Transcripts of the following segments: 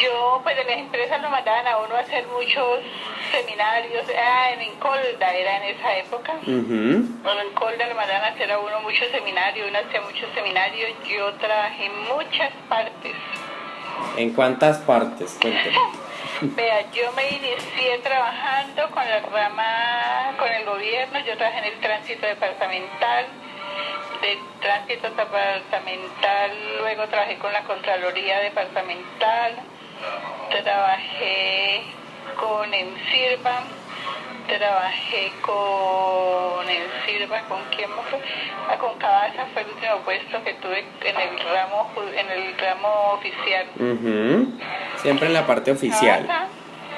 Yo, pues de las empresas lo mandaban a uno a hacer muchos seminarios. En Incolda era en esa época. Bueno, en Incolda le mandaban a hacer a uno muchos seminarios, uno hacía muchos seminarios. Yo trabajé en muchas partes. ¿En cuántas partes? Cuénteme. Vea, yo me inicié trabajando con la rama, con el gobierno. Yo trabajé en el tránsito departamental. De tránsito departamental, luego trabajé con la Contraloría Departamental, trabajé con ENSIRVA, trabajé con ENSIRVA, ¿con quién más fue? Con Cabasa fue el último puesto que tuve en el ramo oficial. Siempre en la parte oficial. Cabasa,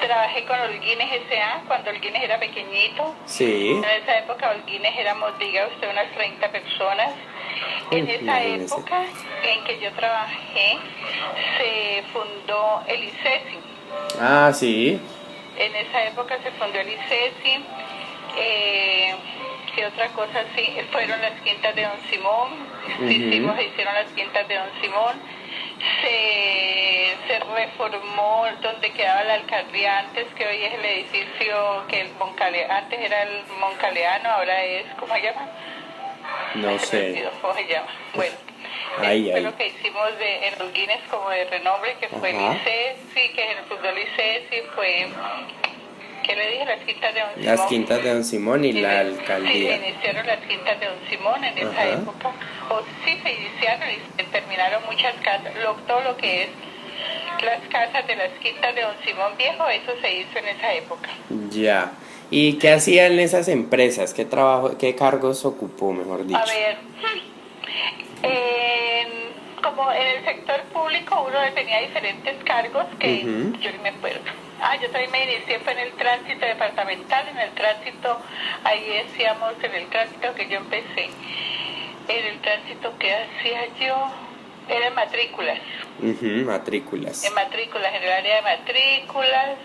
trabajé con Holguines S.A. cuando Holguines era pequeñito. Sí. En esa época Holguines éramos, diga usted, unas 30 personas. En esa época en que yo trabajé se fundó el ICESI. Ah, sí. En esa época se fundó el ICESI. ¿Qué otra cosa? Sí, fueron las quintas de Don Simón. Se hicieron las quintas de Don Simón. Se reformó donde quedaba la alcaldía antes, que hoy es el edificio que antes era el Moncaleano, ahora es, ¿cómo se llama? No sé. ¿Cómo se llama? Bueno, fue lo que hicimos en Holguines como de renombre, que fue el ICESI, que en el fútbol ICESI fue, ¿qué le dije? Las quintas de Don Simón. Las quintas de Don Simón y la alcaldía. Sí, se iniciaron las quintas de Don Simón en esa época. Se iniciaron y se terminaron muchas casas, todo lo que es las casas de las quintas de Don Simón Viejo, eso se hizo en esa época. Ya. ¿Y qué hacían esas empresas? ¿Qué trabajo, qué cargos ocupó, mejor dicho? A ver, como en el sector público uno tenía diferentes cargos que yo no me acuerdo. Yo también me inicié fue en el tránsito departamental, en el tránsito, ahí decíamos, en el tránsito que yo empecé. En el tránsito que hacía yo, eran matrículas. Matrículas. En matrículas, en el área de matrículas.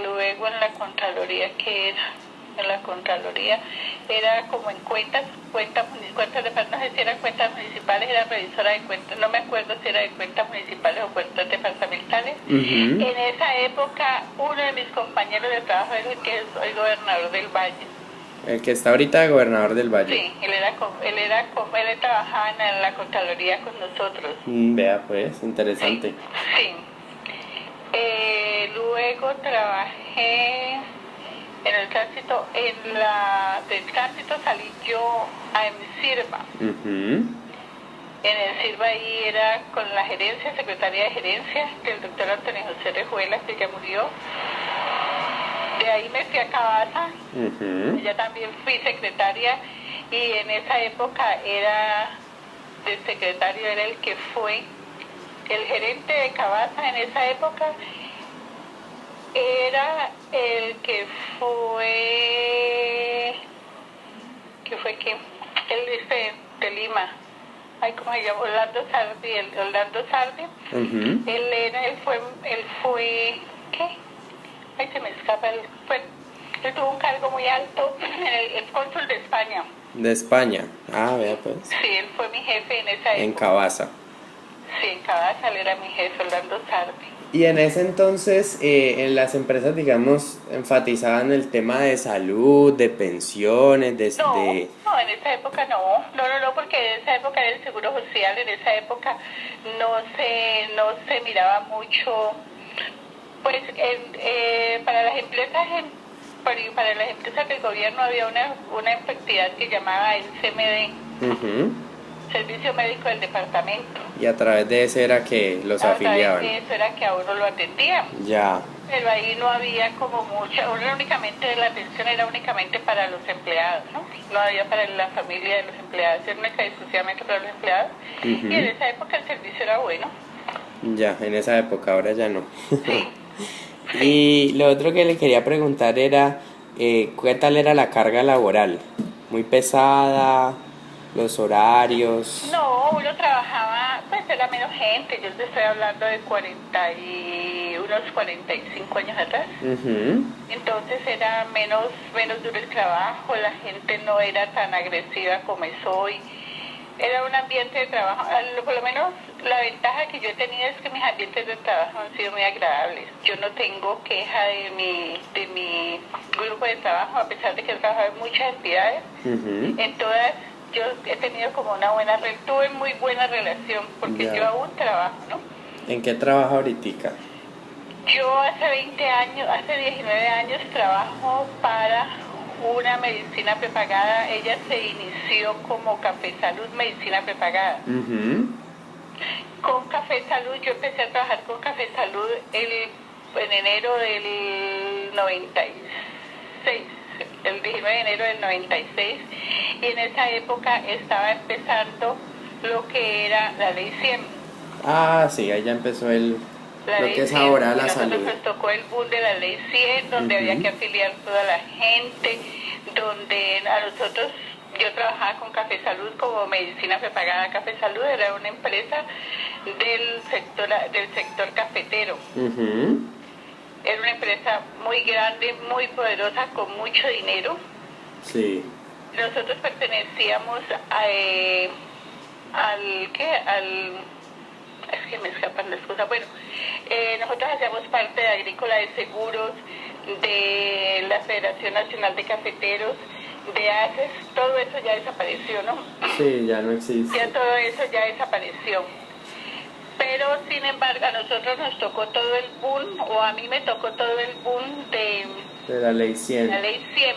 Luego en la Contraloría, que era en la Contraloría era como en cuentas de, no sé si eran cuentas municipales, era revisora de cuentas, no me acuerdo si era de cuentas municipales o cuentas departamentales. En esa época uno de mis compañeros de trabajo era el que es el gobernador del Valle. El que está ahorita de gobernador del Valle. Sí, él trabajaba en la Contraloría con nosotros. Vea pues, interesante. Sí. Luego trabajé en el tránsito, del tránsito salí yo a ENSIRVA. En ENSIRVA ahí era con la gerencia, secretaría de gerencia del doctor Antonio José Rejuela, que ya murió. De ahí me fui a Cabasa, ya también fui secretaria, y en esa época del secretario era el que fue el gerente de Cabasa en esa época, era el que fue ¿quién? El de Lima, ¿cómo se llama? Orlando Sardi. Él fue, ¿qué? Se me escapa, él tuvo un cargo muy alto, el cónsul de España. De España, vea pues. Sí, él fue mi jefe en esa época. En Cabasa. Sí, en Cabasa él era mi jefe, Orlando Sardi. Y en ese entonces, en las empresas, digamos, enfatizaban el tema de salud, de pensiones, No, en esa época no, porque en esa época era el seguro social, en esa época no se miraba mucho, pues para las empresas del gobierno había una entidad que llamaba el CMD. Servicio Médico del Departamento. Y a través de ese era que los afiliaban. A través de eso era que a uno lo atendían. Ya. Pero ahí no había como mucha, la atención era únicamente para los empleados, ¿no? No había para la familia de los empleados, era única y exclusivamente para los empleados. Y en esa época el servicio era bueno. Ya, en esa época, ahora ya no. Sí. Y lo otro que le quería preguntar era, ¿qué tal era la carga laboral? ¿Muy pesada? ¿Los horarios? No, uno trabajaba, pues era menos gente, yo te estoy hablando de unos 45 años atrás. Entonces era menos duro el trabajo, la gente no era tan agresiva como es hoy. era un ambiente de trabajo, por lo menos la ventaja que yo he tenido es que mis ambientes de trabajo han sido muy agradables. Yo no tengo queja de mi grupo de trabajo, a pesar de que he trabajado en muchas entidades. En todas yo he tenido como una tuve muy buena relación, porque yo aún trabajo, ¿no? ¿En qué trabaja ahorita? Yo hace 19 años trabajo para una medicina prepagada. Ella se inició como Café Salud, medicina prepagada. Con Café Salud, yo empecé a trabajar con Café Salud en enero del 96, el 19 de enero del 96, y en esa época estaba empezando lo que era la Ley 100. Ah, sí, ahí ya empezó lo que es ahora la salud. Nos tocó el boom de la Ley 100, donde había que afiliar toda la gente, donde a nosotros, yo trabajaba con Café Salud como medicina prepagada. Café Salud era una empresa del sector cafetero. Era una empresa muy grande, muy poderosa, con mucho dinero. Sí. Nosotros pertenecíamos es que me escapan las cosas. Bueno, nosotros hacíamos parte de Agrícola de Seguros, de la Federación Nacional de Cafeteros, de ACES. Todo eso ya desapareció, ¿no? Sí, ya no existe. Ya todo eso ya desapareció. Pero, sin embargo, a nosotros nos tocó todo el boom, o a mí me tocó todo el boom de la Ley 100. La Ley 100,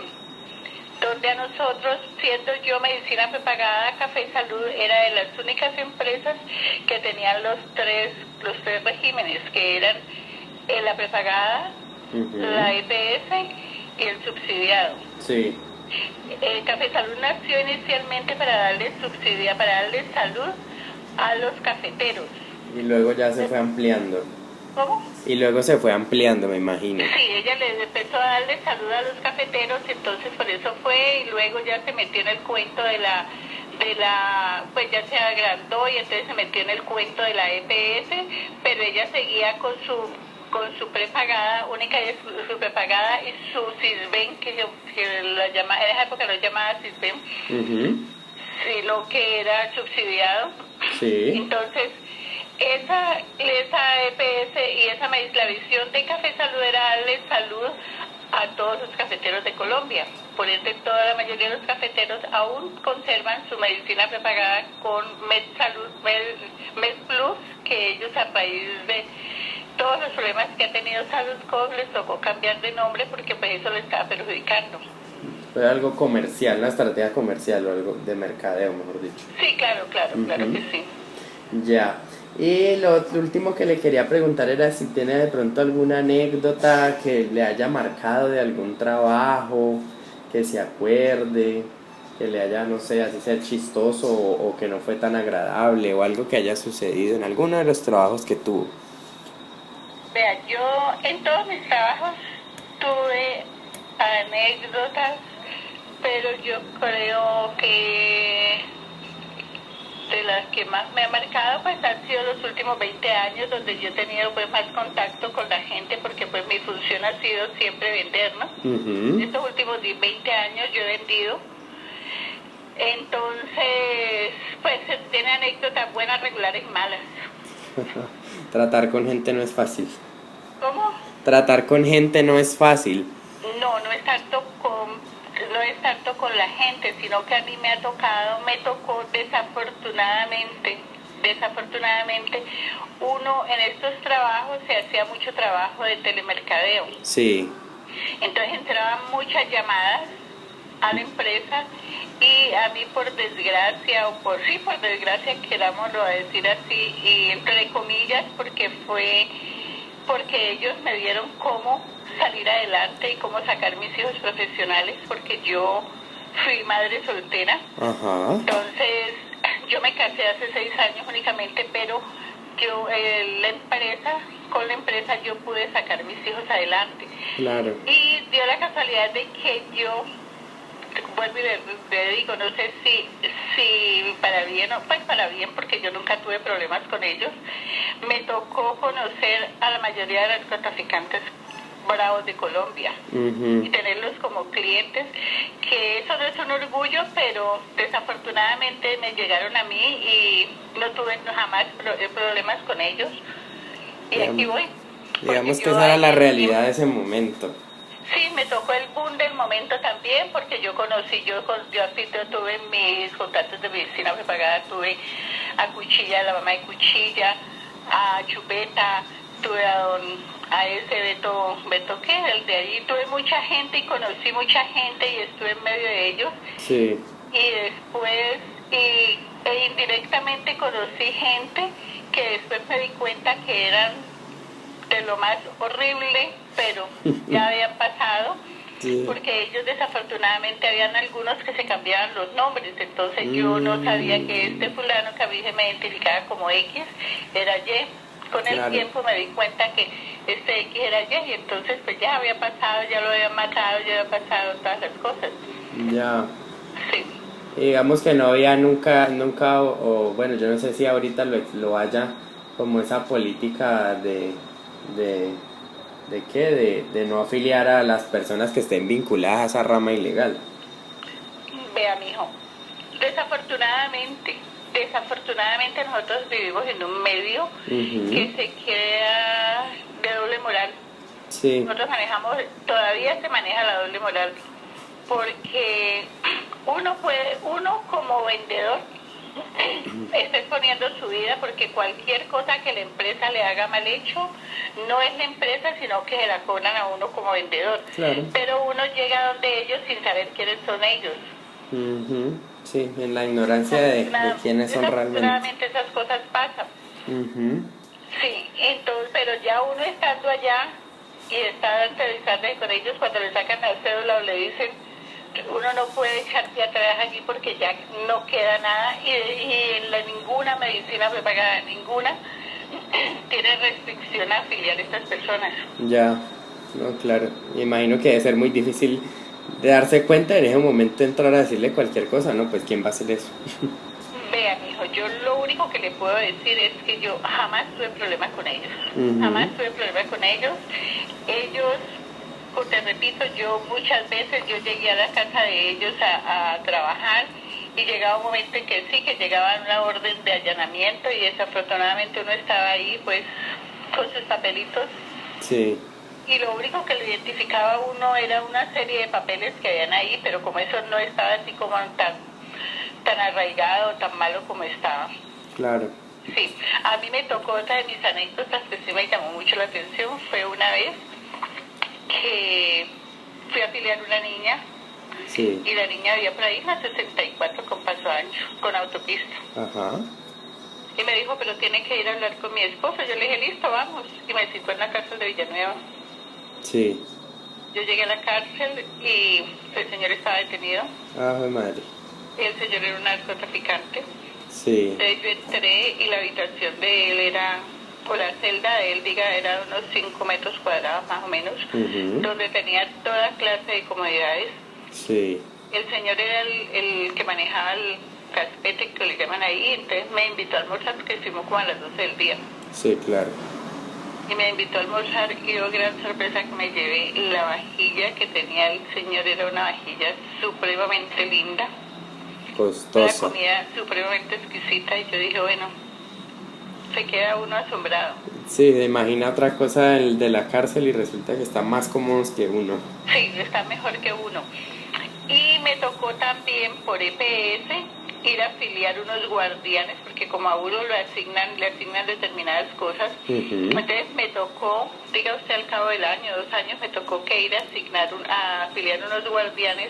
donde a nosotros, siendo yo medicina prepagada, Café Salud era de las únicas empresas que tenían los tres regímenes, que eran la prepagada, la EPS y el subsidiado. Sí. Café Salud nació inicialmente para darle salud a los cafeteros. Y luego ya se fue ampliando. ¿Cómo? Y luego se fue ampliando, me imagino. Sí, ella le empezó a darle salud a los cafeteros, entonces por eso fue, y luego ya se metió en el cuento pues ya se agrandó y entonces se metió en el cuento de la EPS, pero ella seguía con su prepagada, única y su prepagada, y su Sisbén, que la llamaba, en esa época lo llamaba Sisbén, sí, lo que era subsidiado. Sí. Entonces, esa EPS y la visión de Café Salud era darle salud a todos los cafeteros de Colombia. Por ende, la mayoría de los cafeteros aún conservan su medicina prepagada con Med Plus, que ellos, a raíz de todos los problemas que ha tenido Salud, les tocó cambiar de nombre porque pues eso les estaba perjudicando. Fue algo comercial, una estrategia comercial o algo de mercadeo, mejor dicho. Sí, claro que sí. Ya. Y lo último que le quería preguntar era si tiene de pronto alguna anécdota que le haya marcado de algún trabajo, que se acuerde, que le haya, no sé, así sea chistoso o que no fue tan agradable, o algo que haya sucedido en alguno de los trabajos que tuvo. Vea, yo en todos mis trabajos tuve anécdotas, pero yo creo que de las que más me ha marcado pues han sido los últimos 20 años, donde yo he tenido pues más contacto con la gente, porque pues mi función ha sido siempre vender, ¿no? Estos últimos 20 años yo he vendido. Entonces pues tiene anécdotas buenas, regulares y malas. Tratar con gente no es fácil. ¿Cómo? Tratar con gente no es fácil. No es tanto con la gente, sino que a mí me tocó desafortunadamente, uno en estos trabajos se hacía mucho trabajo de telemercadeo. Sí. Entonces entraban muchas llamadas a la empresa, y a mí por desgracia, querámoslo decir así, y entre comillas, porque ellos me dieron cómo salir adelante y cómo sacar mis hijos profesionales, porque yo fui madre soltera. Ajá. Entonces yo me casé hace 6 años únicamente, pero yo con la empresa yo pude sacar mis hijos adelante. Claro. Y dio la casualidad de que yo, vuelvo y le digo, no sé si para bien o pues para bien, porque yo nunca tuve problemas con ellos, me tocó conocer a la mayoría de narcotraficantes bravos de Colombia y tenerlos como clientes, que eso no es un orgullo, pero desafortunadamente me llegaron a mí y no tuve jamás problemas con ellos y aquí voy. Digamos que esa era la realidad de ese momento. Sí, me tocó el boom del momento también, porque yo conocí, yo así tuve mis contactos de medicina prepagada, tuve a Cuchilla, la mamá de Cuchilla, a Chupeta, tuve a ese Beto ¿qué? El de allí, tuve mucha gente y conocí mucha gente y estuve en medio de ellos. Sí. Y después, e indirectamente conocí gente que después me di cuenta que eran de lo más horrible, pero ya habían pasado, sí. Porque ellos desafortunadamente habían algunos que se cambiaban los nombres, entonces yo no sabía que este fulano que a mí se me identificaba como X era Y. Con el tiempo me di cuenta que este X era Y y entonces pues ya había pasado, ya lo habían matado, ya había pasado todas las cosas. Ya. Sí. Y digamos que no había nunca o bueno, yo no sé si ahorita lo haya como esa política de no afiliar a las personas que estén vinculadas a esa rama ilegal. Vea, mijo, desafortunadamente nosotros vivimos en un medio que se queda de doble moral. Sí. Nosotros todavía se maneja la doble moral, porque uno como vendedor está exponiendo su vida, porque cualquier cosa que la empresa le haga mal hecho, no es la empresa, sino que se la cobran a uno como vendedor. Claro. Pero uno llega donde ellos sin saber quiénes son ellos. Sí, en la ignorancia de quiénes son realmente. Realmente esas cosas pasan. Sí, entonces, pero ya uno estando allá y está entrevistándose con ellos, cuando le sacan la cédula o le dicen, uno no puede echarse atrás allí porque ya no queda nada y en ninguna medicina prepagada, ninguna tiene restricción a afiliar a estas personas. Ya, no, claro. Imagino que debe ser muy difícil de darse cuenta en ese momento, entrar a decirle cualquier cosa, ¿no? Pues ¿quién va a hacer eso? Vea, mijo, yo lo único que le puedo decir es que yo jamás tuve problemas con ellos. Jamás tuve problemas con ellos. Ellos, te repito, yo muchas veces yo llegué a la casa de ellos a trabajar y llegaba un momento en que sí, que llegaba una orden de allanamiento y desafortunadamente uno estaba ahí pues con sus papelitos. Sí. Y lo único que lo identificaba a uno era una serie de papeles que habían ahí, pero como eso no estaba así como tan arraigado, tan malo como estaba. Claro. Sí, a mí me tocó otra de mis anécdotas que sí me llamó mucho la atención, fue una vez que fui a afiliar una niña. Sí. Y la niña había por ahí una 64 con paso ancho, con autopista. Ajá. Y me dijo, pero tiene que ir a hablar con mi esposo. Yo le dije, listo, vamos. Y me citó en la cárcel de Villanueva. Sí. Yo llegué a la cárcel y el señor estaba detenido. Ah, madre. El señor era un narcotraficante. Sí. Entonces yo entré y la habitación de él era, o la celda de él, era unos 5 metros cuadrados más o menos, donde tenía toda clase de comodidades. Sí. El señor era el que manejaba el caspete, que le llaman ahí, entonces me invitó a almorzar porque estuvimos como a las 12 del día. Sí, claro. Y me invitó a almorzar y yo, gran sorpresa, que me llevé la vajilla que tenía el señor, era una vajilla supremamente linda. Costosa. Una comida supremamente exquisita y yo dije, bueno, se queda uno asombrado. Sí, se imagina otra cosa de la cárcel y resulta que están más cómodos que uno. Sí, está mejor que uno. Y me tocó también por EPS ir a afiliar unos guardianes, porque como a uno le asignan determinadas cosas. Entonces me tocó, diga usted, al cabo del año, 2 años, me tocó que ir a afiliar unos guardianes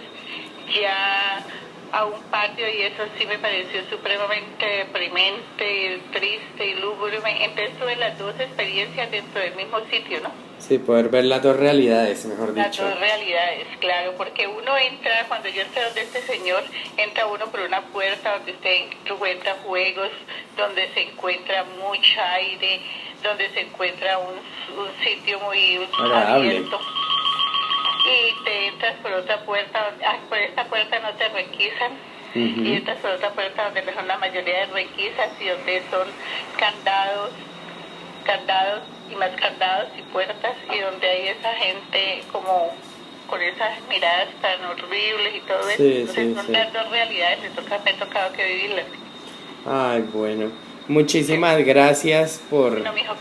ya a un patio, y eso sí me pareció supremamente deprimente, triste y lúgubre. Entonces tuve las dos experiencias dentro del mismo sitio, ¿no? Sí, poder ver las dos realidades, mejor dicho. Las dos realidades, claro, porque uno entra, cuando yo entré donde este señor, entra uno por una puerta donde usted encuentra juegos, donde se encuentra mucho aire, donde se encuentra un sitio muy abierto. Y te entras por otra puerta, por esta puerta no te requisan, y entras por otra puerta donde son la mayoría de requisas y donde son candados, y más candados y puertas, y donde hay esa gente como con esas miradas tan horribles y todo eso. Sí, Entonces sí, son sí. las dos realidades, me ha tocado que vivirlas. Ay, bueno. Muchísimas gracias por... No, mijo,